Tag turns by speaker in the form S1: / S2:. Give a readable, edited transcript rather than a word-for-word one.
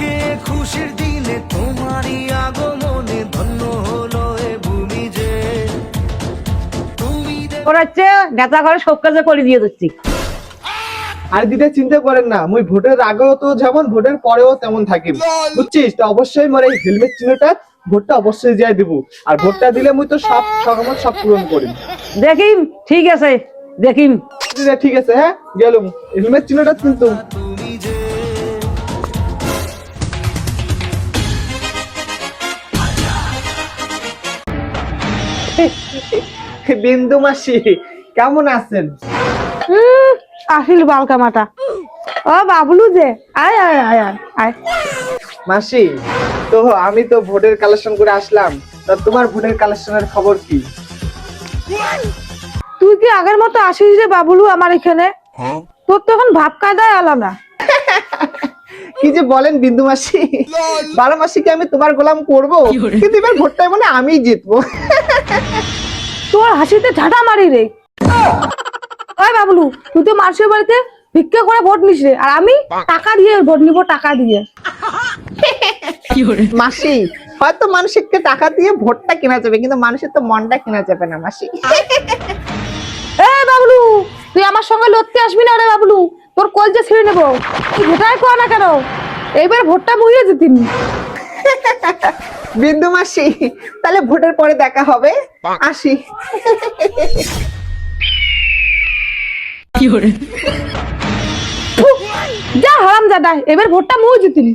S1: আজকে খুশির দিনে তোমারই আগমনে ধন্য হলো এ ভূমি যে তুমি
S2: ওরা হচ্ছে নেতা করে সব কাজে করে দিয়ে দিচ্ছি।
S3: আর দিতে চিন্তা করেন না, মুই ভোটের আগেও তো যেমন ভোটের পরেও তেমন থাকি, বুঝছিস? তো অবশ্যই মোর এই হেলমেট চিহ্নটা ভোটটা অবশ্যই যাই দিব, আর ভোটটা দিলে মুই তো সব সকামত সব পূরণ করি।
S2: দেখিম, ঠিক আছে দেখিম।
S3: ঠিক আছে, হ্যাঁ গেলুম। হেলমেট চিহ্নটা কিন্তু
S1: তুমি যে
S3: বিন্দু মাসি কেমন আছেন?
S2: আসিল বালকা মাটা। ও বাবলু যে, আয় আয় আয় আয় আয়।
S3: মাসি, তো আমি তো ভোটের কালেকশন করে আসলাম, তা তোমার ভোটের কালেকশনের খবর কি?
S2: তুই কি আগের মতো আসিস রে বাবলু আমার এখানে? তোর তো এখন ভাব কায়দায় আলাদা।
S3: কি যে বলেন বিন্দু মাসি, 12 মাসে কি আমি তোমার গোলাম করব? কিন্তু এবার ভোটটা মানে আমিই জিতবো।
S2: তোর হাসিতে ঝাঁটা মারি রে। ওই বাবলু, তুই তো মানুষের বাড়িতে ভিক্ষা করে ভোট নিস রে, আর আমি টাকা দিয়ে ভোট নিব, টাকা দিয়ে।
S3: মাসি, হয়তো মানুষকে টাকা দিয়ে ভোটটা কেনা যাবে, কিন্তু মানুষের তো মনটা কেনা যাবে না মাসি।
S2: এ বাবলু, তুই আমার সঙ্গে লড়তে আসবি না রে বাবলু, তোর কলজে ছিঁড়ে নেবো। তুই ভোটাই কর না কেন, এইবার ভোটটা মুইয়ে জিতিনি।
S3: বিন্দু মাসি, তাহলে ভোটের পরে দেখা হবে, আসি।
S2: যা হারাম দাদা, এবার ভোটটা মুই জিতিনি।